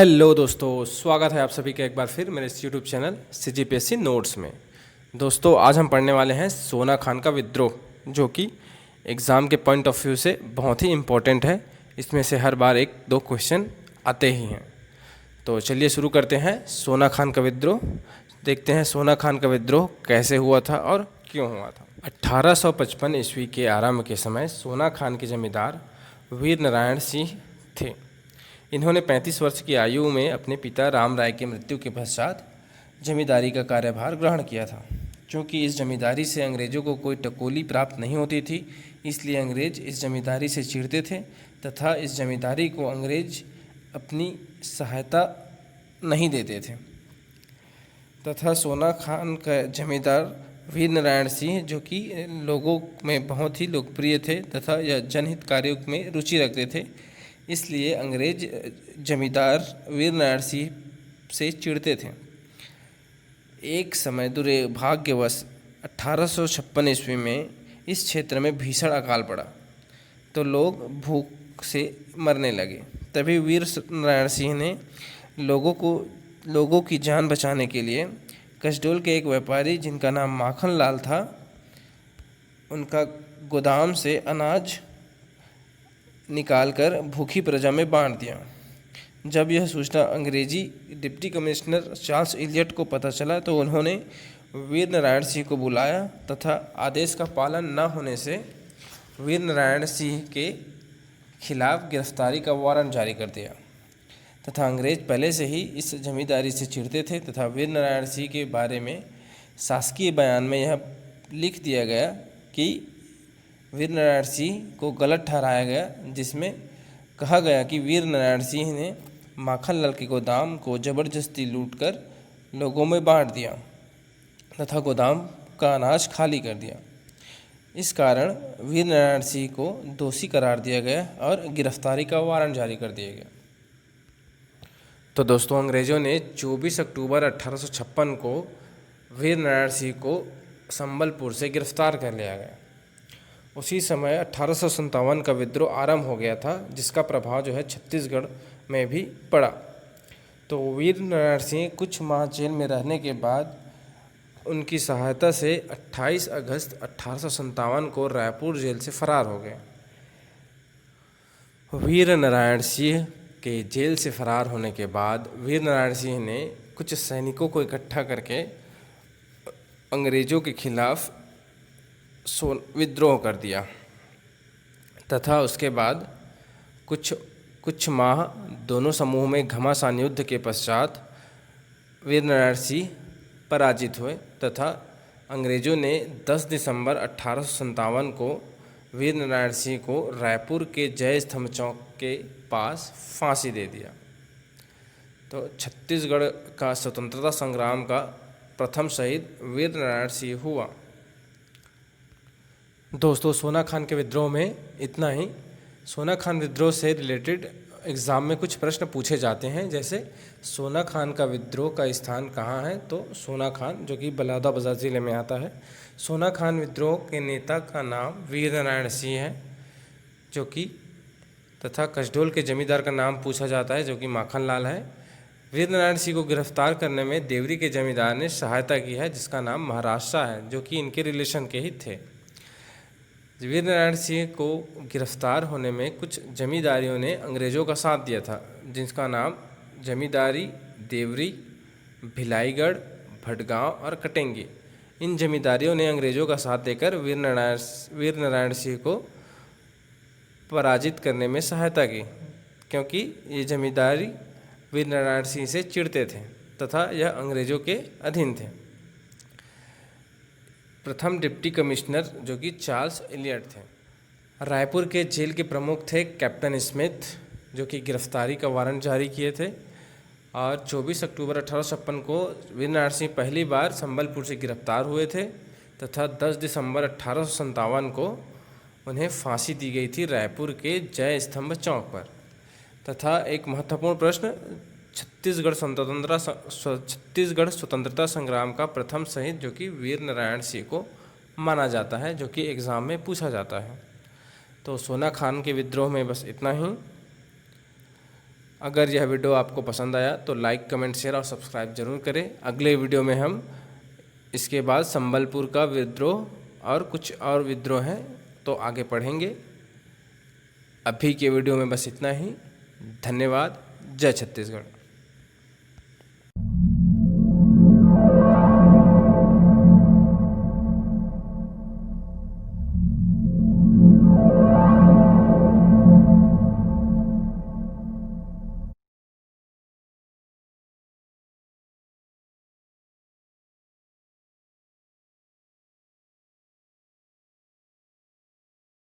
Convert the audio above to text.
Hello दोस्तों, स्वागत है आप सभी का एक बार फिर मेरे इस यूट्यूब चैनल CGPSC नोट्स में। दोस्तों, आज हम पढ़ने वाले हैं सोना खान का विद्रोह, जो कि एग्ज़ाम के पॉइंट ऑफ व्यू से बहुत ही इम्पोर्टेंट है। इसमें से हर बार एक दो क्वेश्चन आते ही हैं। तो चलिए शुरू करते हैं सोना खान का विद्रोह। देखते हैं सोना खान का विद्रोह कैसे हुआ था और क्यों हुआ था। 1855 ईस्वी के आरंभ के समय सोना खान के जमींदार वीर नारायण सिंह थे। इन्होंने 35 वर्ष की आयु में अपने पिता राम राय की मृत्यु के पश्चात जमींदारी का कार्यभार ग्रहण किया था। क्योंकि इस जमींदारी से अंग्रेजों को कोई टकोली प्राप्त नहीं होती थी, इसलिए अंग्रेज इस जमींदारी से चिढ़ते थे तथा इस जमींदारी को अंग्रेज अपनी सहायता नहीं देते थे। तथा सोना खान का जमींदार वीर नारायण सिंह, जो कि लोगों में बहुत ही लोकप्रिय थे तथा यह जनहित कार्यों में रुचि रखते थे, इसलिए अंग्रेज जमींदार वीर नारायण सिंह से चिढ़ते थे। एक समय दुर्भाग्यवश 1856 ईस्वी में इस क्षेत्र में भीषण अकाल पड़ा तो लोग भूख से मरने लगे। तभी वीर नारायण सिंह ने लोगों की जान बचाने के लिए कसडोल के एक व्यापारी जिनका नाम माखन लाल था, उनका गोदाम से अनाज निकालकर भूखी प्रजा में बांट दिया। जब यह सूचना अंग्रेजी डिप्टी कमिश्नर चार्ल्स इलियट को पता चला तो उन्होंने वीर नारायण सिंह को बुलाया तथा आदेश का पालन न होने से वीर नारायण सिंह के खिलाफ गिरफ्तारी का वारंट जारी कर दिया। तथा अंग्रेज पहले से ही इस जमींदारी से चिढ़ते थे तथा वीर नारायण सिंह के बारे में शासकीय बयान में यह लिख दिया गया कि वीर नारायण सिंह को गलत ठहराया गया, जिसमें कहा गया कि वीर नारायण सिंह ने माखनलाल के गोदाम को ज़बरदस्ती लूटकर लोगों में बांट दिया तथा गोदाम का अनाज खाली कर दिया। इस कारण वीर नारायण सिंह को दोषी करार दिया गया और गिरफ्तारी का वारंट जारी कर दिया गया। तो दोस्तों, अंग्रेज़ों ने 24 अक्टूबर 1856 को वीर नारायण सिंह को संबलपुर से गिरफ्तार कर लिया गया। उसी समय 1857 का विद्रोह आरंभ हो गया था, जिसका प्रभाव जो है छत्तीसगढ़ में भी पड़ा। तो वीर नारायण सिंह कुछ माह जेल में रहने के बाद उनकी सहायता से 28 अगस्त 1857 को रायपुर जेल से फरार हो गए। वीर नारायण सिंह के जेल से फरार होने के बाद वीर नारायण सिंह ने कुछ सैनिकों को इकट्ठा करके अंग्रेज़ों के खिलाफ विद्रोह कर दिया तथा उसके बाद कुछ माह दोनों समूह में घमासान युद्ध के पश्चात वीर नारायण सिंह पराजित हुए तथा अंग्रेज़ों ने 10 दिसंबर 1857 को वीर नारायण सिंह को रायपुर के जय स्तंभ चौक के पास फांसी दे दिया। तो छत्तीसगढ़ का स्वतंत्रता संग्राम का प्रथम शहीद वीर नारायण सिंह हुआ। दोस्तों, सोना खान के विद्रोह में इतना ही। सोना खान विद्रोह से रिलेटेड एग्ज़ाम में कुछ प्रश्न पूछे जाते हैं, जैसे सोना खान का विद्रोह का स्थान कहाँ है। तो सोना खान, जो कि बलौदाबाजार ज़िले में आता है। सोना खान विद्रोह के नेता का नाम वीर नारायण सिंह है, जो कि तथा कसडोल के जमींदार का नाम पूछा जाता है, जो कि माखन लाल है। वीर नारायण सिंह को गिरफ्तार करने में देवरी के जमींदार ने सहायता की है, जिसका नाम महाराष्ट्र है, जो कि इनके रिलेशन के ही थे। वीर नारायण सिंह को गिरफ्तार होने में कुछ जमींदारियों ने अंग्रेज़ों का साथ दिया था, जिसका नाम जमींदारी देवरी, भिलाईगढ़, भटगांव और कटेंगी। इन जमींदारियों ने अंग्रेज़ों का साथ देकर वीर नारायण सिंह को पराजित करने में सहायता की, क्योंकि ये जमींदारी वीर नारायण सिंह से चिढ़ते थे तथा यह अंग्रेज़ों के अधीन थे। प्रथम डिप्टी कमिश्नर, जो कि चार्ल्स इलियट थे। रायपुर के जेल के प्रमुख थे कैप्टन स्मिथ, जो कि गिरफ्तारी का वारंट जारी किए थे। और 24 अक्टूबर 1856 को वीर नारायण सिंह पहली बार संबलपुर से गिरफ्तार हुए थे तथा 10 दिसंबर 1857 को उन्हें फांसी दी गई थी रायपुर के जय स्तंभ चौक पर। तथा एक महत्वपूर्ण प्रश्न, छत्तीसगढ़ स्वतंत्रता संग्राम का प्रथम शहीद, जो कि वीर नारायण सिंह को माना जाता है, जो कि एग्ज़ाम में पूछा जाता है। तो सोना खान के विद्रोह में बस इतना ही। अगर यह वीडियो आपको पसंद आया तो लाइक, कमेंट, शेयर और सब्सक्राइब जरूर करें। अगले वीडियो में हम इसके बाद संबलपुर का विद्रोह और कुछ और विद्रोह हैं तो आगे पढ़ेंगे। अभी के वीडियो में बस इतना ही। धन्यवाद। जय छत्तीसगढ़।